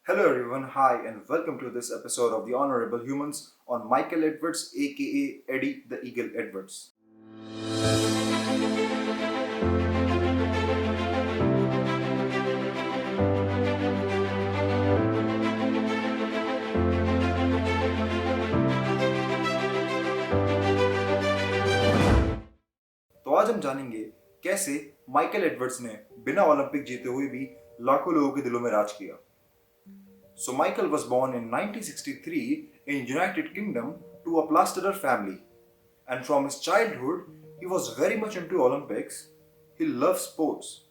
Hello everyone, hi and welcome to this episode of The Honorable Humans on Michael Edwards aka Eddie the Eagle Edwards. तो आज हम जानेंगे कैसे Michael Edwards ने बिना Olympic जीते हुए भी लाखों लोगों के दिलों में राज किया. So Michael was born in 1963 in United Kingdom to a plasterer family. And from his childhood, he was very much into Olympics. He loved sports.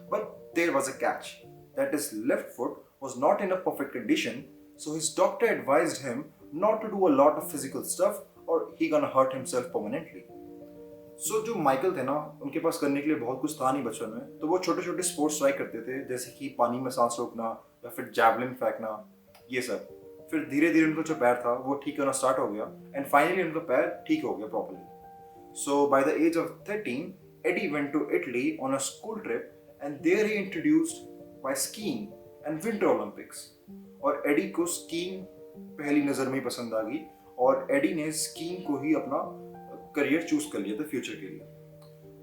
But there was a catch that his left foot was not in a perfect condition, so his doctor advised him not to do a lot of physical stuff or he gonna hurt himself permanently. जो Michael थे ना, उनके पास करने के लिए बहुत कुछ था नहीं बचपन में, तो वो छोटे छोटे स्पोर्ट्स ट्राई करते थे, जैसे कि पानी में सांस रोकना या फिर जैवलिन फेंकना, ये सब. फिर धीरे धीरे उनका जो पैर था वो ठीक होना स्टार्ट हो गया एंड फाइनली उनका पैर ठीक हो गया properly. So by the age of 13, Eddie went to Italy on a school trip and there he introduced by skiing and Winter Olympics. और एडी को स्कीइंग पहली नज़र में ही पसंद आ गई और एडी ने स्कीइंग को ही अपना करियर चूज कर लिया था फ्यूचर के लिए.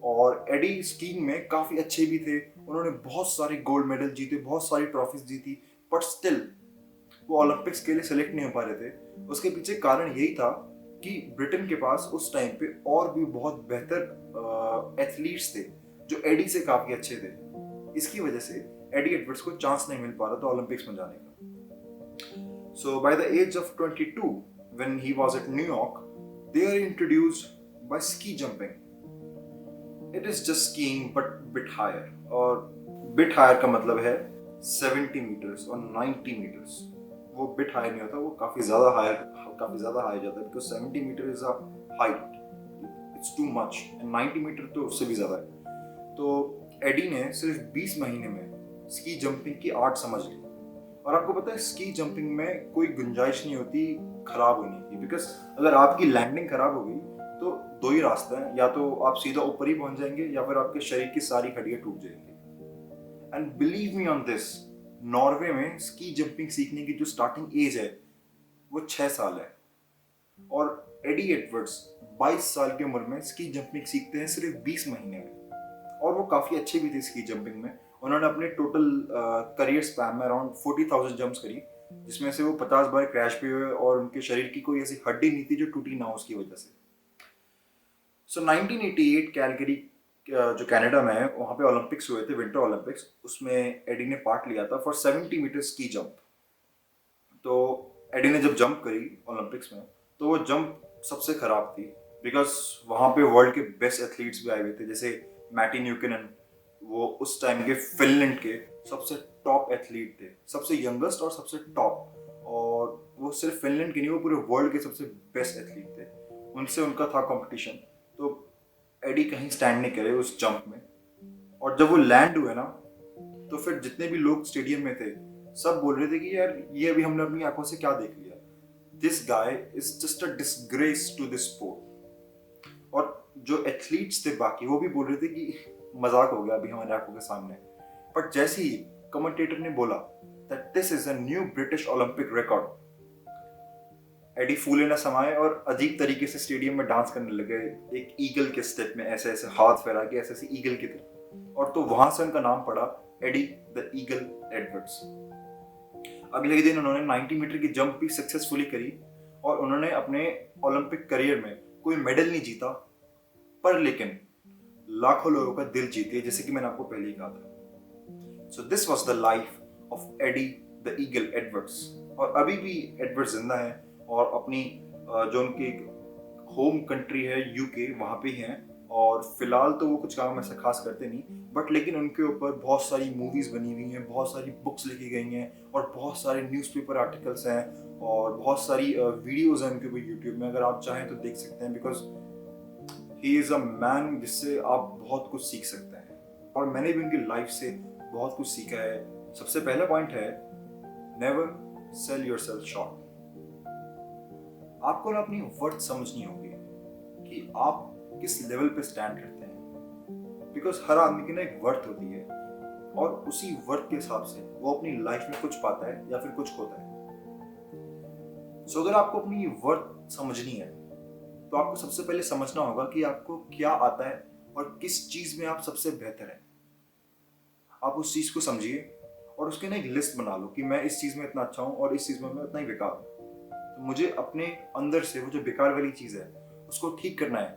और एडी स्कीइंग में काफ़ी अच्छे भी थे, उन्होंने बहुत सारे गोल्ड मेडल जीते, बहुत सारी ट्रॉफीज जीती, बट स्टिल वो ओलंपिक्स के लिए सेलेक्ट नहीं हो पा रहे थे. उसके पीछे कारण यही था कि ब्रिटेन के पास उस टाइम पे और भी बहुत बेहतर एथलीट्स थे जो एडी से काफ़ी अच्छे थे. इसकी वजह से एडी एडवर्ड्स को चांस नहीं मिल पा रहा था ओलंपिक्स में जाने का. So by the age of 22 when he was at New York, they are introduced by ski jumping. It is just skiing but bit higher. और bit higher का मतलब है 70 meters और 90 meters. वो bit higher नहीं होता, वो काफ़ी ज़्यादा high जाता है because 70 meter is a height. It's too much. And 90 meter तो उससे भी ज़्यादा है. तो एडी ने सिर्फ 20 महीने में स्की जंपिंग की आर्ट समझ ली. और आपको पता है स्की जंपिंग में कोई गुंजाइश नहीं होती खराब होने की, बिकॉज अगर आपकी लैंडिंग खराब हो गई तो दो ही रास्ते हैं, या तो आप सीधा ऊपर ही पहुंच जाएंगे या फिर आपके शरीर की सारी हड्डियां टूट जाएंगी. And believe me on this, Norway में स्की जंपिंग सीखने की जो स्टार्टिंग एज है वो 6 साल है. और एडी एडवर्ड्स 22 साल की उम्र में स्की जंपिंग सीखते हैं सिर्फ 20 महीने में. और वो काफ़ी अच्छे भी थे स्की जंपिंग में. उन्होंने अपने टोटल करियर स्पैन में अराउंड 40,000 जंप्स करी, जिसमें से वो 50 बार क्रैश भी हुए और उनके शरीर की कोई ऐसी हड्डी नहीं थी जो टूटी ना हो उसकी वजह से. सो 1988 कैलगरी जो कनाडा में है, वहाँ पे ओलंपिक्स हुए थे, विंटर ओलंपिक्स. उसमें एडी ने पार्ट लिया था फॉर 70 मीटर स्की जंप. तो एडी ने जब जंप करी ओलंपिक्स में तो वो जंप सबसे खराब थी, बिकॉज वहाँ पे वर्ल्ड के बेस्ट एथलीट्स भी आए हुए थे, जैसे मैटी न्यूकिनन. वो उस टाइम के फिनलैंड के सबसे टॉप एथलीट थे, सबसे यंगेस्ट और सबसे टॉप. और वो सिर्फ फिनलैंड के नहीं, वो पूरे वर्ल्ड के सबसे बेस्ट एथलीट थे. उनसे उनका था कंपटीशन. तो एडी कहीं स्टैंड नहीं करे उस जंप में. और जब वो लैंड हुए ना, तो फिर जितने भी लोग स्टेडियम में थे सब बोल रहे थे कि यार ये अभी हमने अपनी आंखों से क्या देख लिया, this guy is just a disgrace to this sport. और जो एथलीट्स थे बाकी वो भी बोल रहे थे कि मजाक हो गया अभी हमारे आंखों के सामने. बट जैसे ही कमेंटेटर ने बोला that this is a new British Olympic record, Eddie फूले न समाये और अजीब तरीके से स्टेडियम में डांस करने लगे, एक ईगल के स्टेप में ऐसे ऐसे हाथ फैला के ऐसे ऐसे ईगल की तरह. और तो वहां से उनका नाम पड़ा एडी द ईगल एडवर्ड्स. अगले ही दिन उन्होंने 90 मीटर की जंप भी सक्सेसफुली करी और उन्होंने अपने ओलंपिक करियर में कोई मेडल नहीं जीता, पर लेकिन लाखों लोगों का दिल जीते, जैसे कि मैंने आपको पहले ही कहा था. So this was the life of Eddie the Eagle Edwards. और अभी भी एडवर्ड्स जिंदा है और अपनी जो उनकी होम कंट्री है यूके, वहाँ पे हैं. और फिलहाल तो वो कुछ काम ऐसा खास करते नहीं, बट लेकिन उनके ऊपर बहुत सारी मूवीज़ बनी हुई हैं, बहुत सारी बुक्स लिखी गई हैं और बहुत सारे न्यूज़पेपर आर्टिकल्स हैं और बहुत सारी वीडियोज़ हैं उनके ऊपर यूट्यूब में. अगर आप चाहें तो देख सकते हैं, because he is a man जिससे आप बहुत कुछ सीख सकते हैं. और मैंने भी उनकी लाइफ से बहुत कुछ सीखा है. सबसे पहला पॉइंट है, never sell your self short. आपको ना अपनी वर्थ समझनी होगी कि आप किस लेवल पे स्टैंड करते हैं, बिकॉज हर आदमी की ना एक वर्थ होती है. और उसी वर्थ के हिसाब से वो अपनी लाइफ में कुछ पाता है या फिर कुछ खोता है। सो अगर आपको अपनी वर्थ समझनी है तो आपको सबसे पहले समझना होगा कि आपको क्या आता है और किस चीज में आप सबसे बेहतर है। आप उस चीज को समझिए और उसके ना एक लिस्ट बना लो कि मैं इस चीज में इतना अच्छा हूँ और इस चीज में मैं उतना ही बेकार हूँ। तो मुझे अपने अंदर से वो जो बेकार वाली चीज है उसको ठीक करना है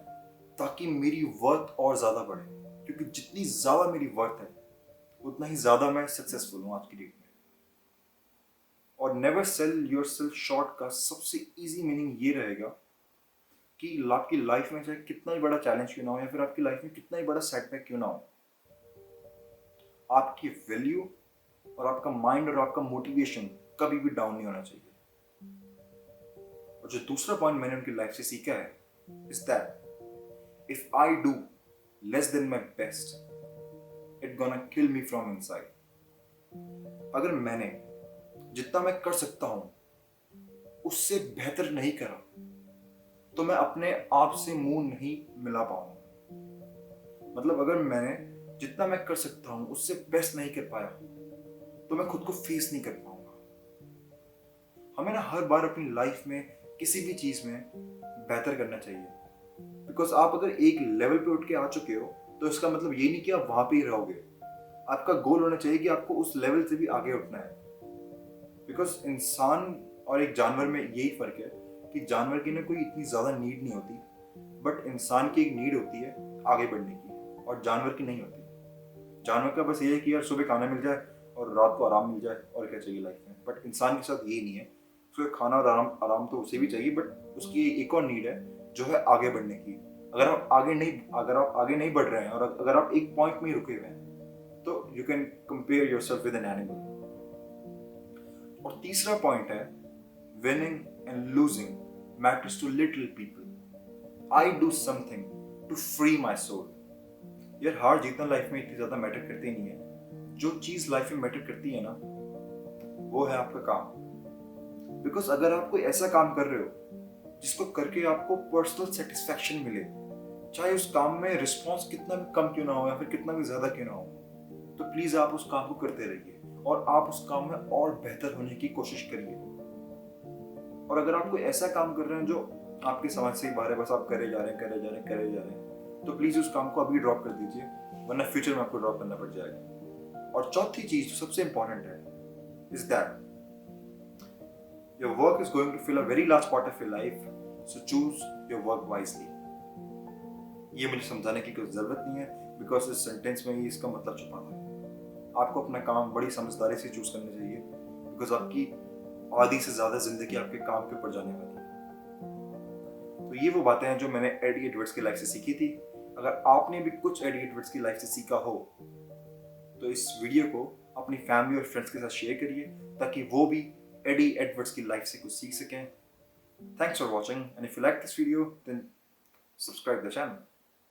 ताकि मेरी वर्थ और ज्यादा बढ़े, क्योंकि जितनी ज्यादा मेरी वर्थ है उतना ही ज्यादा मैं सक्सेसफुल हूँ आज की डेट में। और never sell your self short का सबसे इजी मीनिंग ये रहेगा कि आपकी लाइफ में चाहे कितना ही बड़ा चैलेंज क्यों ना हो या फिर आपकी लाइफ में कितना ही बड़ा सेटबैक क्यों ना हो, आपकी वैल्यू और आपका माइंड और आपका मोटिवेशन कभी भी डाउन नहीं होना चाहिए। और जो दूसरा पॉइंट मैंने उनकी लाइफ से सीखा है is that if I do less than my best it gonna kill me from inside. अगर मैंने जितना मैं कर सकता हूं उससे बेहतर नहीं करा तो मैं अपने आप से मुंह नहीं मिला पाऊंगा। मतलब अगर मैंने जितना मैं कर सकता हूं उससे बेस्ट नहीं कर पाया तो मैं खुद को फेस नहीं कर पाऊंगा। हमें ना हर बार अपनी लाइफ में किसी भी चीज में बेहतर करना चाहिए, बिकॉज आप अगर एक लेवल पे उठ के आ चुके हो तो इसका मतलब ये नहीं कि आप वहां पे ही रहोगे। आपका गोल होना चाहिए कि आपको उस लेवल से भी आगे उठना है। बिकॉज इंसान और एक जानवर में यही फर्क है कि जानवर की ना कोई इतनी ज्यादा नीड नहीं होती, बट इंसान की एक नीड होती है आगे बढ़ने की और जानवर की नहीं होती। जानवर का बस ये है कि यार सुबह खाना मिल जाए और रात को आराम मिल जाए और क्या चाहिए लाइफ में। बट इंसान के साथ ये नहीं है, उसको खाना और आराम आराम तो उसे भी चाहिए, बट उसकी एक और नीड है जो है आगे बढ़ने की। अगर आप आगे नहीं बढ़ रहे हैं और अगर आप एक पॉइंट में ही रुके हुए हैं तो you can compare yourself with an animal. और तीसरा पॉइंट है winning and losing matters to little people. I do something to free my soul. यार हार जीतना लाइफ में इतनी ज्यादा मैटर करती नहीं है। जो चीज लाइफ में मैटर करती है ना वो है आपका काम। बिकॉज अगर आप कोई ऐसा काम कर रहे हो जिसको करके आपको पर्सनल सेटिस्फैक्शन मिले, चाहे उस काम में रिस्पॉन्स कितना भी कम क्यों ना हो या फिर कितना भी ज्यादा क्यों ना हो, तो प्लीज आप उस काम को करते रहिए और आप उस काम में और बेहतर होने की कोशिश करिए। और अगर आप कोई ऐसा काम कर रहे हैं जो आपकी समझ से बाहर है, बस आप करे जा रहे हैं, तो प्लीज उस काम को अभी ड्रॉप कर दीजिए, वरना फ्यूचर में आपको ड्रॉप करना पड़ जाएगा। और चौथी चीज जो सबसे इंपॉर्टेंट है is that your work is going to fill a very large part of your life, so choose your work wisely। ये मुझे समझाने की कोई जरूरत नहीं है, बिकॉज इस सेंटेंस में ही इसका मतलब छुपा था। आपको अपना काम बड़ी समझदारी से चूज करना चाहिए, बिकॉज आपकी आधी से ज्यादा जिंदगी आपके काम के ऊपर जाने वाली है। तो ये वो बातें हैं जो मैंने एडी एडवर्ड्स की लाइफ से सीखी थी। अगर आपने भी कुछ एडी एडवर्ड्स की लाइफ से सीखा हो तो इस वीडियो को अपनी फैमिली और फ्रेंड्स के साथ शेयर करिए ताकि वो भी एडी एडवर्ड्स की लाइफ से कुछ सीख सकें। Thanks for watching, and if you like this video then subscribe the channel.